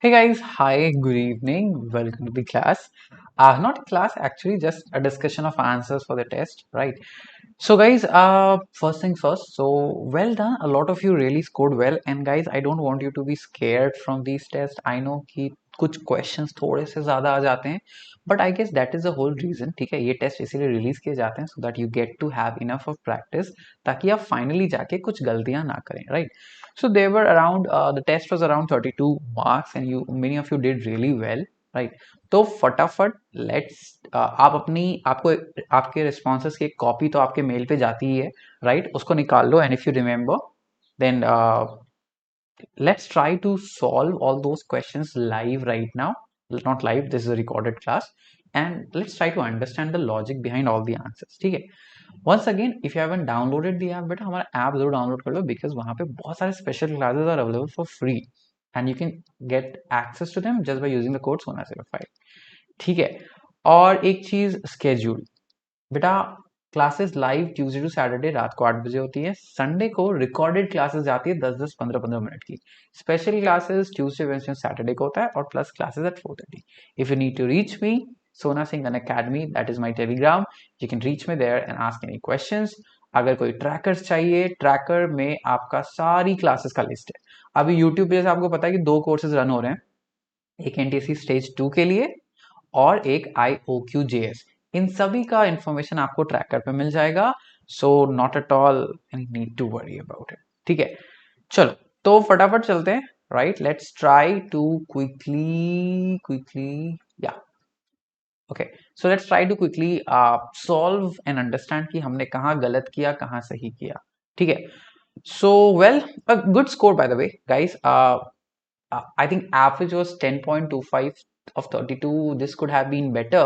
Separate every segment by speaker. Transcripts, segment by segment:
Speaker 1: Hey guys, hi, good evening, welcome to the class. Not class, actually, just a discussion of answers for the test, right? So, guys, first thing first, so well done. A lot of you really scored well, and guys, I don't want you to be scared from these tests. I know कि कुछ questions थोड़े से ज़्यादा आ जाते हैं, but I guess that is the whole reason. ठीक है, ये टेस्ट इसीलिए रिलीज किए जाते हैं so that you get to have enough of practice ताकि आप फाइनली जाके कुछ गलतियां ना करें, right? So there were around the test was around 32 marks and you many of you did really well, right? तो फटाफट लेट्स आप अपनी आपको आपके रिस्पॉन्सेस की एक कॉपी तो आपके मेल पे जाती ही है, राइट? उसको निकाल लो and if you remember then let's try to solve all those questions live right now. Not live, this is a recorded class, and let's try to understand the logic behind all the answers. ठीक है? Once again, if you haven't downloaded the app, बेटा हमारा app जरूर download कर लो because वहाँ पे बहुत सारे special classes are available for free and you can get access to them just by using the code SONA05. ठीक है? और एक चीज schedule. बेटा classes live Tuesday to Saturday रात को 8 बजे होती है। संडे को रिकॉर्डेड क्लासेस जाती है 10-10 15-15 मिनट की। Special classes Tuesday Wednesday Saturday को होता है और plus classes at 4:30। If you need to reach me, Sona Singh Unacademy, that is my Telegram, you can reach me there and ask any questions. अगर कोई trackers चाहिए, tracker में आपका सारी क्लासेस का लिस्ट है। अभी यूट्यूब पे जैसे आपको पता है कि 2 कोर्सेज रन हो रहे हैं, एक एनटीएससी स्टेज 2 के लिए और एक IOQJS। इन सभी का इंफॉर्मेशन आपको ट्रैकर पे मिल जाएगा, so not at all need to worry about it. ठीक है, चलो तो फटाफट चलते हैं, right? Let's try to quickly quickly या okay, so let's try to quickly solve and understand कि हमने कहाँ गलत किया, कहाँ सही किया। ठीक है, so well, a good score by the way guys. I think average was 10.25 of 32. This could have been better,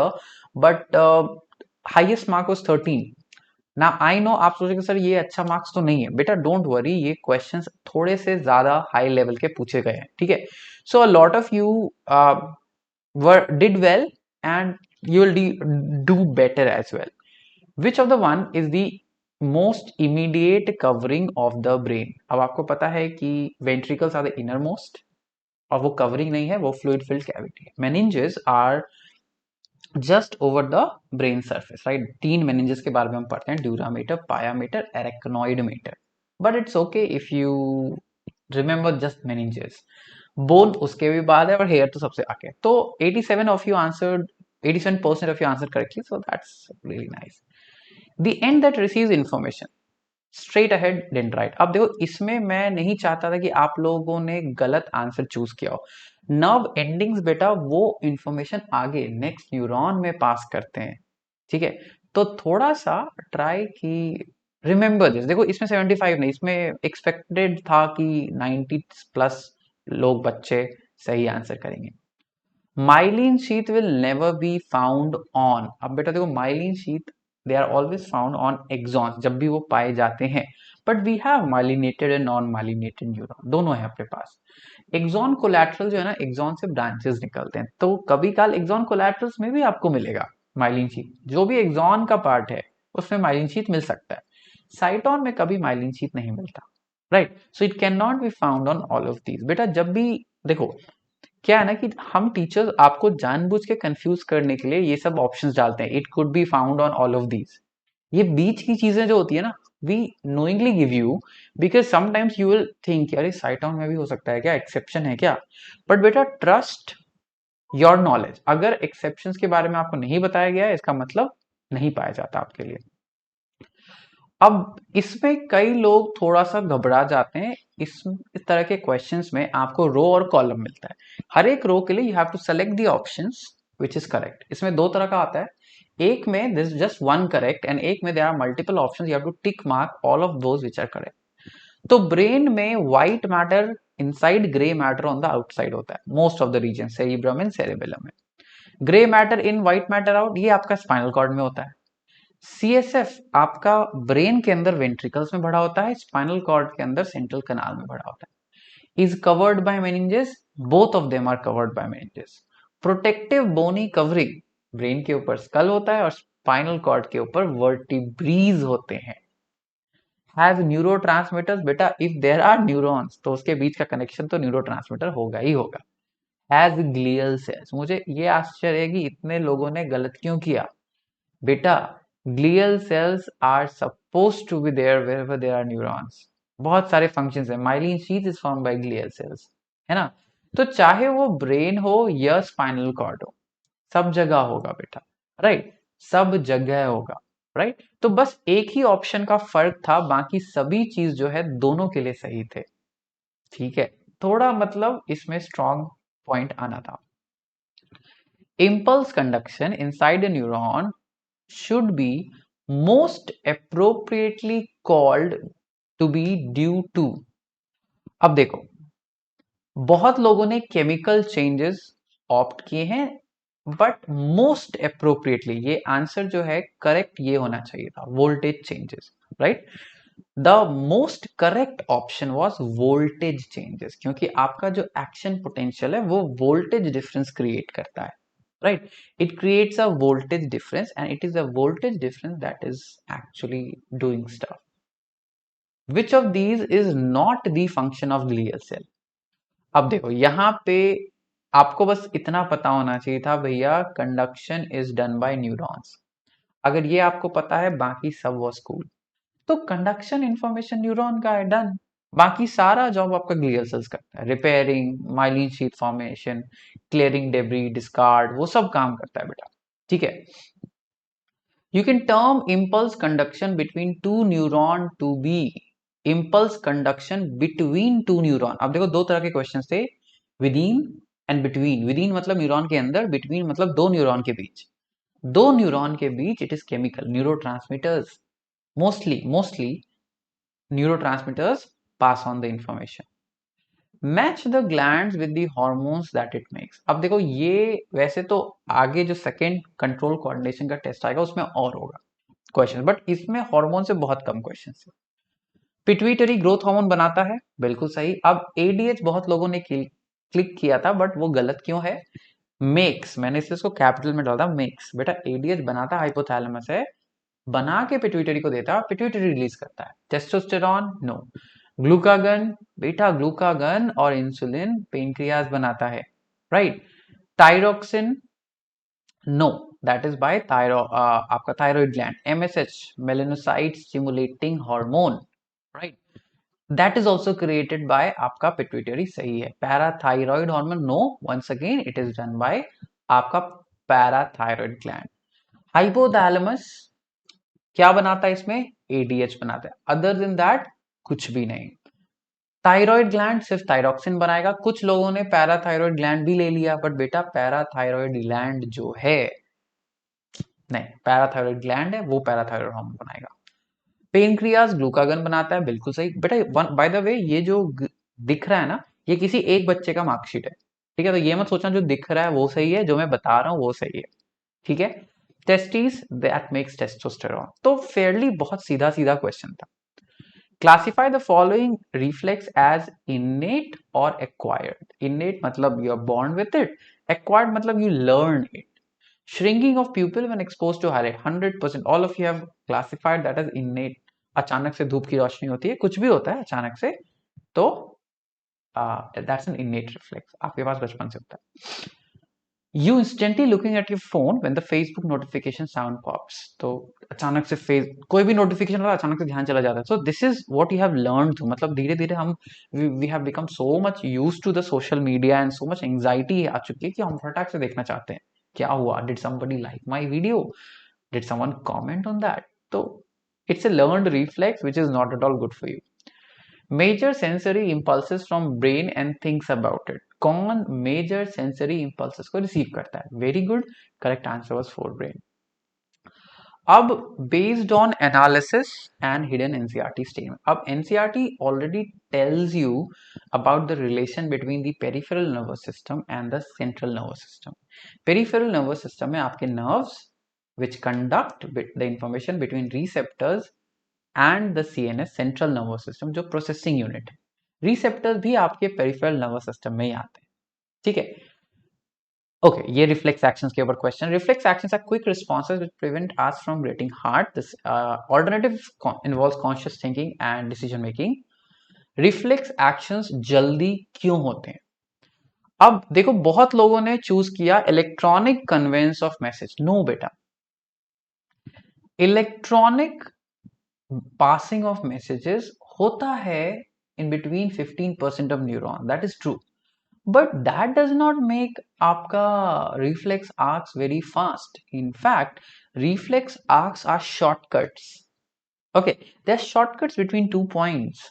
Speaker 1: but highest mark was 13. Now I know आप सोचेंगे सर ये अच्छा मार्क्स तो नहीं है। बेटा डोंट वरी, ये क्वेश्चंस थोड़े से ज्यादा हाई लेवल के पूछे गए हैं। ठीक है, so a lot of you did well and you will do better as well. Which of the one is the most immediate covering of the brain? अब आपको पता है कि ventricles are the innermost और वो कवरिंग नहीं है, वो फ्लूइड फिल्ड कैविटी है। Meninges are just over the brain surface, right? 3 meninges के बारे में हम पढ़ते हैं, dura mater, pia mater, arachnoid mater, but it's okay if you remember just meninges. Bone उसके भी बाद है और हेयर तो सबसे आगे। तो 87 of you answered 87% of you answered correctly, so that's really nice. The end that receives information straight ahead dendrite. अब देखो, इसमें मैं नहीं चाहता था कि आप लोगों ने गलत आंसर चूज किया हो। नर्व एंडिंग्स बेटा वो इंफॉर्मेशन आगे नेक्स्ट न्यूरॉन में पास करते हैं। ठीक है, तो थोड़ा सा ट्राई कि रिमेंबर दिस। देखो इसमें 75 नहीं, इसमें एक्सपेक्टेड था कि 90 प्लस लोग बच्चे सही आंसर करेंगे। Myelin sheath will never be found on. अब बेटा देखो, myelin sheath they are always found on axons जब भी वो पाए जाते हैं, but we have myelinated and non myelinated neuron, दोनों है अपने पास। एक्सॉन कोलैटरल जो है ना, एक्सॉन से ब्रांचेस निकलते हैं, तो कभी काल एक्सॉन कोलैटरल्स में भी आपको मिलेगा माइलिन शीथ। जो भी एक्सॉन का पार्ट है उसमें माइलिन शीथ मिल सकता है। साइटोन में कभी माइलिन शीथ नहीं मिलता, right? So it can not be found on all of these. बेटा जब भी देखो, क्या है ना कि हम टीचर्स आपको जानबूझ के कंफ्यूज करने के लिए ये सब ऑप्शंस डालते हैं, it could be found on all of these. ये बीच की चीजें जो होती है ना, we knowingly give you because sometimes you will think अरे साइटॉन में भी हो सकता है क्या, एक्सेप्शन है क्या? बट बेटा ट्रस्ट योर नॉलेज। अगर एक्सेप्शन के बारे में आपको नहीं बताया गया है, इसका मतलब नहीं पाया जाता आपके लिए। अब इसमें कई लोग थोड़ा सा घबरा जाते हैं। इस तरह के क्वेश्चंस में आपको रो और कॉलम मिलता है। हर एक रो के लिए you have to select the options which is correct. इसमें दो तरह का आता है, एक में this just one correct and एक में there are multiple options, you have to tick mark all of those which are correct. तो ब्रेन में white matter inside, grey matter on the outside होता है most of the region, cerebrum and cerebellum में। Grey matter in, white matter out, ये आपका spinal cord में होता है। CSF आपका ब्रेन के अंदर वेंट्रिकल्स में भरा होता है, स्पाइनल कॉर्ड के अंदर सेंट्रल कनाल में भरा होता है। Is covered by meninges, both of them are covered by meninges. Protective bony covering, brain के ऊपर स्कल होता है और स्पाइनल कॉर्ड के ऊपर वर्टिब्रीज होते हैं। हैज न्यूरोट्रांसमीटर्स, बेटा इफ देयर आर न्यूरॉन्स तो उसके बीच का कनेक्शन तो न्यूरोट्रांसमीटर होगा ही होगा। Has glial cells. मुझे ये आश्चर्य है कि इतने लोगों ने गलत क्यों किया। बेटा, glial cells are suppose to be there wherever there are neurons. बहुत सारे फंक्शंस है। Myelin sheath is form by glial cells, है ना। तो चाहे वो ब्रेन हो या स्पाइनल कॉर्ड हो, सब जगह होगा बेटा, राइट। सब जगह होगा, राइट। तो बस एक ही ऑप्शन का फर्क था, बाकी सभी चीज जो है दोनों के लिए सही थे। ठीक है, थोड़ा मतलब इसमें स्ट्रॉन्ग पॉइंट आना था। impulse conduction inside a neuron should be most appropriately called to be due to। अब देखो, बहुत लोगों ने केमिकल चेंजेस ऑप्ट किए हैं, बट मोस्ट अप्रोप्रिएटली ये आंसर जो है करेक्ट ये होना चाहिए था, voltage changes, right. The most correct option was voltage changes, क्योंकि आपका जो एक्शन पोटेंशियल है वो वोल्टेज डिफरेंस क्रिएट करता है, right? It creates a voltage difference, and it is a voltage difference that is actually doing stuff. Which of these is not the function of glial cell? अब देखो यहाँ पे आपको बस इतना पता होना चाहिए था भैया, conduction is done bye neurons. अगर ये आपको पता है, बाकी सब वो स्कूल। तो कंडक्शन इंफॉर्मेशन न्यूरॉन का है, डन। बाकी सारा जॉब आपका ग्लियल सेल्स करता है, repairing, myelin sheath formation, clearing debris, discard, वो सब काम करता है बेटा। ठीक है। You can term impulse conduction between two neuron to be impulse conduction between two neuron। अब देखो दो तरह के क्वेश्चन थे, within एंड between। within मतलब न्यूरॉन के अंदर, between मतलब दो न्यूरॉन के बीच। दो न्यूरॉन के बीच it is chemical, neurotransmitters, mostly neurotransmitters pass on the information. Match the glands with the hormones that it makes. अब देखो ये वैसे तो आगे जो सेकेंड कंट्रोल कोऑर्डिनेशन का टेस्ट आएगा उसमें और होगा क्वेश्चन, बट इसमें हार्मोन से बहुत कम क्वेश्चन है। पिट्यूटरी ग्रोथ हार्मोन बनाता है, बिल्कुल सही। अब एडीएच बहुत लोगों ने क्लिक किया था, बट वो गलत क्यों है। मेक्स, मैंने इसको कैपिटल में डाला, मेक्स। बेटा एडीएच बनाता हाइपोथैलेमस है, बना के पिट्यूटरी को देता, पिट्यूटरी रिलीज करता है। Testosterone no. Glucagon, beta glucagon और इंसुलिन पेनक्रियाज बनाता है, right. Thyroxine no, that is by आपका thyroid gland. MSH, melanocyte stimulating hormone, right, that is also created by आपका पिट्यूटरी, सही है। Parathyroid hormone no, once again it is done by आपका parathyroid gland. Hypothalamus क्या बनाता है इसमें, ADH बनाता है, अदर देन दैट कुछ भी नहीं। थायराइड ग्लैंड सिर्फ थायरोक्सिन बनाएगा। कुछ लोगों ने पैराथाइरॉइड ग्लैंड भी ले लिया, बट बेटा पैराथाइरॉइड ग्लैंड जो है, नहीं, पैराथाइरॉइड ग्लैंड है वो पैराथाइरॉइड हार्मोन बनाएगा। पेनक्रियाज ग्लूकागन बनाता है, बिल्कुल सही बेटा। बाय द वे ये जो दिख रहा है ना, ये किसी एक बच्चे का मार्कशीट है, ठीक है। तो ये मत सोचना जो दिख रहा है वो सही है, जो मैं बता रहा हूँ वो सही है, ठीक है। Testis that makes testosterone. तो फेयरली बहुत सीधा सीधा क्वेश्चन था। Classify the following reflex as innate और एक्वायर्ड। इनेट मतलब you are born with it, acquired मतलब you learn it. Shrinking of pupil when exposed to high light, 100%, all of you have classified that as innate। अचानक से धूप की रोशनी होती है, कुछ भी होता है अचानक से, तो that's an innate reflex, आपके पास बचपन से होता है। You instantly looking at your phone when the Facebook notification sound pops। तो अचानक से कोई भी नोटिफिकेशन होता है, अचानक से ध्यान चला जाता है। So this is what you have learned to, मतलब धीरे धीरे हम we have become so much used to the social media and so much anxiety आ चुकी है कि हम फटाक से देखना चाहते हैं, क्या हुआ, did somebody like my video, did someone comment on that। तो it's a learned reflex which is not at all good for you। Major sensory impulses from brain and thinks about it. कौन major sensory impulses को receive करता है, very good, correct answer was forebrain. अब based on analysis and hidden NCERT statement, अब NCERT already tells you about the relation between the peripheral nervous system and the central nervous system. Peripheral nervous system में आपके nerves which conduct the information between receptors and the CNS, central nervous system, जो processing unit है। Receptors भी आपके peripheral nervous system में ही आते हैं, ठीक है। ओके, ये रिफ्लेक्स एक्शंस के ऊपर question. Reflex actions are quick responses which prevent us from getting hurt. This alternative involves conscious thinking and decision making. Reflex actions जल्दी क्यों होते हैं। अब देखो बहुत लोगों ने चूज किया electronic conveyance of message. No बेटा, इलेक्ट्रॉनिक पासिंग ऑफ मैसेजेस होता है in between 15% of neuron, that is true, but that does not make आपका reflex arcs very fast. In fact, reflex arcs are shortcuts. Okay, they are shortcuts between 2 points.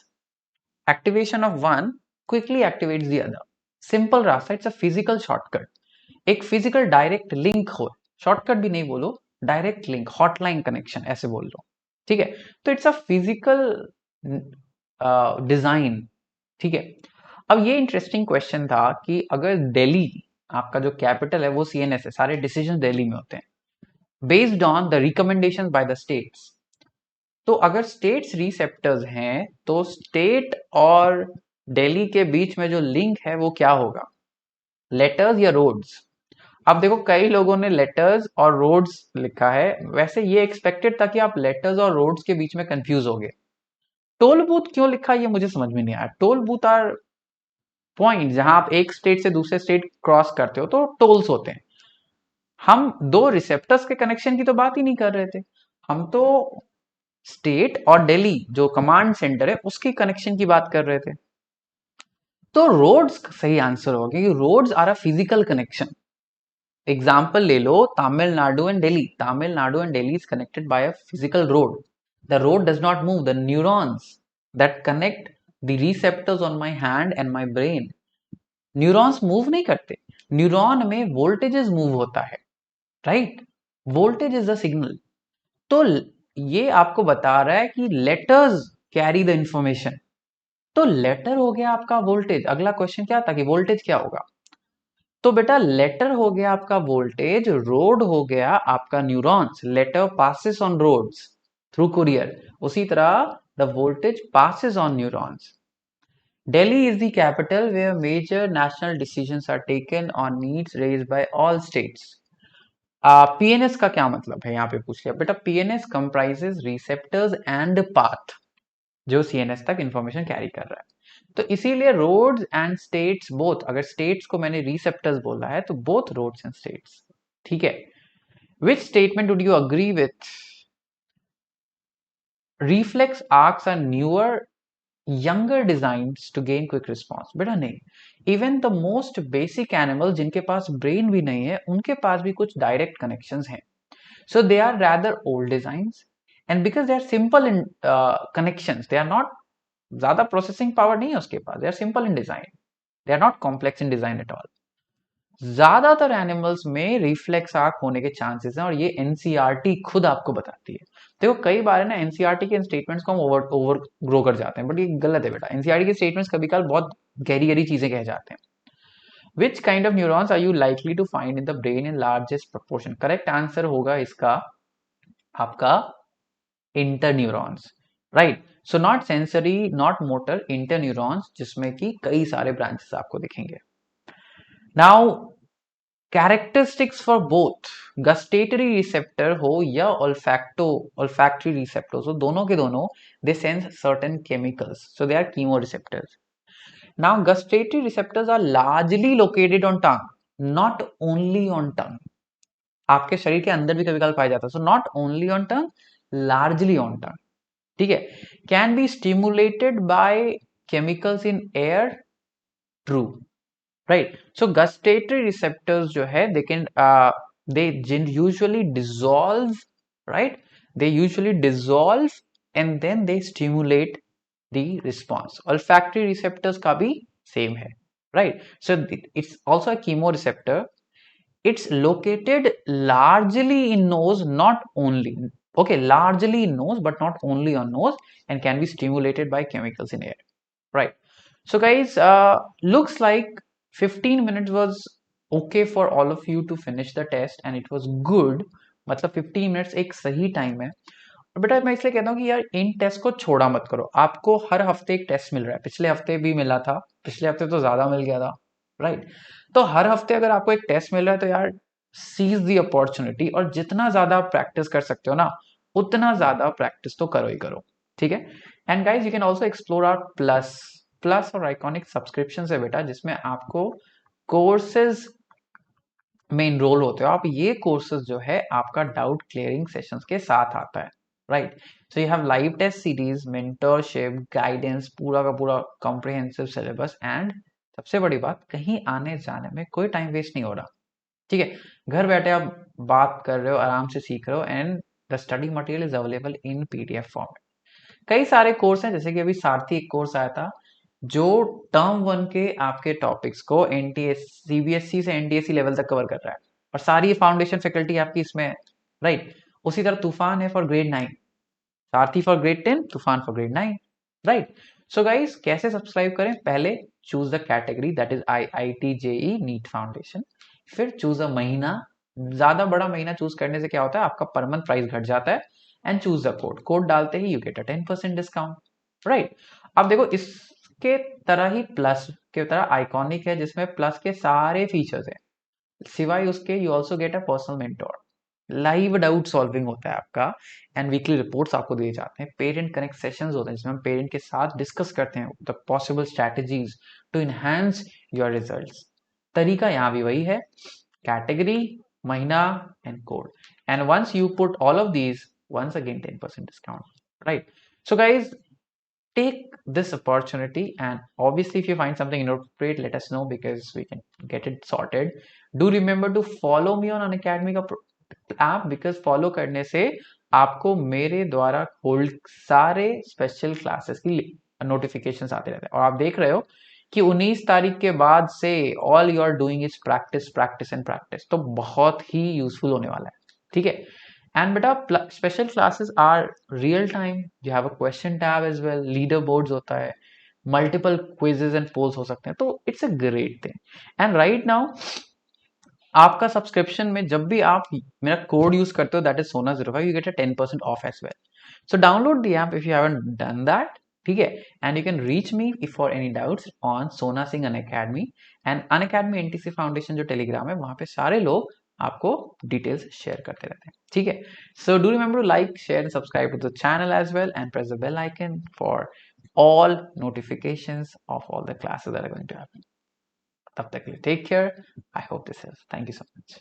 Speaker 1: Activation of one quickly activates the other. Simple रास्ता, it's a physical shortcut. एक physical direct link हो, shortcut भी नहीं बोलो, direct link, hotline connection ऐसे बोल लो, ठीक है। तो इट्स अ फिजिकल डिजाइन, ठीक है। अब ये इंटरेस्टिंग क्वेश्चन था कि अगर दिल्ली आपका जो कैपिटल है वो सीएनएस है, सारे डिसीजन दिल्ली में होते हैं based on the recommendation by the states. तो अगर स्टेट्स रिसेप्टर्स हैं तो स्टेट और दिल्ली के बीच में जो लिंक है वो क्या होगा, लेटर्स या रोड्स। अब देखो कई लोगों ने लेटर्स और रोड्स लिखा है, वैसे ये एक्सपेक्टेड था कि आप लेटर्स और रोड्स के बीच में कंफ्यूज होगे। टोल बूथ क्यों लिखा ये मुझे समझ में नहीं आया। टोल बूथ आर पॉइंट जहां आप एक स्टेट से दूसरे स्टेट क्रॉस करते हो तो टोल्स होते हैं। हम दो रिसेप्टर्स के कनेक्शन की तो बात ही नहीं कर रहे थे, हम तो स्टेट और दिल्ली जो कमांड सेंटर है उसकी कनेक्शन की बात कर रहे थे। तो रोड्स सही आंसर होगा क्योंकि roads are a physical connection. Example ले लो Tamil Nadu and Delhi. Tamil Nadu and Delhi is connected by a physical road. The road does not move, the neurons that connect the receptors on my hand and my brain, neurons move नहीं करते। Neuron में voltages move होता है, right. Voltage is the signal. तो ये आपको बता रहा है कि लेटर्स कैरी द इंफॉर्मेशन। तो लेटर हो गया आपका वोल्टेज। अगला क्वेश्चन क्या था कि वोल्टेज क्या होगा। तो बेटा लेटर हो गया आपका वोल्टेज, रोड हो गया आपका neurons. Letter passes on roads through courier, उसी तरह the voltage passes on neurons. Delhi is the capital where major national decisions are taken on needs raised by all states. PNS का क्या मतलब है यहाँ पे पूछ लिया बेटा। PNS comprises receptors and path जो सीएनएस तक इंफॉर्मेशन कैरी कर रहा है। तो इसीलिए रोड्स एंड स्टेट्स बोथ, अगर स्टेट्स को मैंने रिसेप्टर्स बोला है तो बोथ रोड्स एंड स्टेट्स, ठीक है। Which statement would you agree with, reflex arcs are newer younger designs to gain quick response? बेटा नहीं, even the most basic animal जिनके पास ब्रेन भी नहीं है उनके पास भी कुछ डायरेक्ट कनेक्शंस हैं। So they are rather old designs and because they are simple in connections, they are not, ज्यादा प्रोसेसिंग पावर नहीं है उसके पास, they are simple in design, they are not complex in design at all. ज्यादातर animals में reflex arc होने के chances हैं और ये एनसीईआरटी खुद आपको बताती है। देखो कई बार है ना एनसीईआरटी के स्टेटमेंट्स को हम ओवर ग्रो कर जाते हैं, बट ये गलत है बेटा। एनसीईआरटी के स्टेटमेंट्स कभी कल बहुत गहरी गहरी चीजें कह जाते हैं। Which kind of neurons are you likely to find in the brain in largest proportion? Correct answer होगा इसका आपका interneurons, right. So not sensory not motor, interneurons जिसमें कि कई सारे ब्रांचेस आपको दिखेंगे। Now characteristics for both gustatory receptor हो या olfactory receptors हो, दोनों के दोनों they sense certain chemicals, so they are chemoreceptors. Now gustatory receptors are largely located on tongue, not only on टंग। आपके शरीर के अंदर भी कभी कभी पाया जाता है, so not only on tongue, largely on टंग, ठीक है। Can be stimulated by chemicals in air, true, right? So gustatory receptors जो है they can they usually dissolve, right? They usually dissolve and then they stimulate the response. Olfactory receptors का भी same है, right? So it's also a chemoreceptor. It's located largely in nose, not only, okay, largely in nose but not only on nose, and can be stimulated by chemicals in air, right? So guys, looks like 15 minutes was okay for all of you to finish the test and it was good। मतलब 15 minutes एक सही time है। और बेटा मैं इसलिए कहता हूँ कि यार इन टेस्ट को छोड़ा मत करो, आपको हर हफ्ते एक टेस्ट मिल रहा है, पिछले हफ्ते भी मिला था, पिछले हफ्ते तो ज्यादा मिल गया था, राइट। तो हर हफ्ते अगर आपको एक टेस्ट मिल रहा है तो यार सीज दी अपॉर्चुनिटी, और जितना ज्यादा आप प्रैक्टिस कर सकते हो ना उतना ज्यादा प्रैक्टिस तो करो ही करो, ठीक है। And guys you can also explore our plus और आइकॉनिक सब्सक्रिप्शन है बेटा, जिसमें आपको कोर्सेज में इनरोल होते हो आप, ये कोर्सेज जो है आपका डाउट क्लियरिंग सेशंस के साथ आता है, right? So you have live test series, mentorship, guidance, पूरा का पूरा कॉम्प्रिहेंसिव सिलेबस, एंड सबसे बड़ी बात, कहीं आने जाने में कोई टाइम वेस्ट नहीं हो रहा, ठीक है? घर बैठे आप बात कर रहे हो, आराम से सीख रहे हो, and the study material is available in PDF format. कई सारे कोर्स हैं, जैसे कि अभी सारथी एक कोर्स आया था जो टर्म वन के आपके टॉपिक्स को एनटीएस सीबीएसई से एनटीएससी लेवल तक कवर कर रहा है, और सारी फाउंडेशन फैकल्टी आपकी इसमें है, राइट? उसी तरह तूफान है for grade 9, Sarathi for grade 10, Toofan for grade 9, right? So guys, कैसे सब्सक्राइब करें? पहले choose the category, that is IIT JEE NEET foundation, फिर चूज अ महीना। ज्यादा बड़ा महीना चूज करने से क्या होता है, आपका पर मंथ प्राइस घट जाता है, and choose the code, code डालते ही you get a 10% discount, right? अब देखो, इसके तरह ही प्लस के तरह आइकॉनिक है, जिसमें प्लस के सारे फीचर्स है, सिवाय उसके you also get a personal mentor, live doubt solving होता है आपका, एंड वीकली रिपोर्ट्स आपको दिए जाते हैं, पेरेंट कनेक्ट सेशंस होते हैं जिसमें हम पेरेंट के साथ डिस्कस करते हैं the possible strategies to enhance your results. तरीका यहाँ भी वही है, category, mahina, and code. And once you put all of these, once again 10% discount, right? So guys, take this opportunity, and obviously if you find something inappropriate, let us know, because we can get it sorted. Do remember to follow me on Unacademy का app, because follow करने से आपको मेरे द्वारा hold सारे special classes की notifications आते रहते हैं, और आप देख रहे हो कि 19 तारीख के बाद से all you are doing is practice practice and practice, तो बहुत ही यूजफुल होने वाला है, ठीक है? एंड बेटा, special classes are real time, you have a question tab as well, leader boards होता है, मल्टीपल क्विजेज एंड पोल्स हो सकते हैं, तो it's a great thing. And right now आपका सब्सक्रिप्शन में जब भी आप मेरा कोड यूज करते हो, that is Sona05, you get a 10% off as well. So download the app if you haven't done that, ठीक है? And you can reach me if for any doubts on Sona Singh Unacademy, and Unacademy NTC foundation जो Telegram है, वहां पे सारे लोग आपको details share करते रहते हैं, ठीक है? So do remember to like, share and subscribe to the channel as well, and press the bell icon for all notifications of all the classes that are going to happen. तब तक के लिए take care, I hope this helps, thank you so much.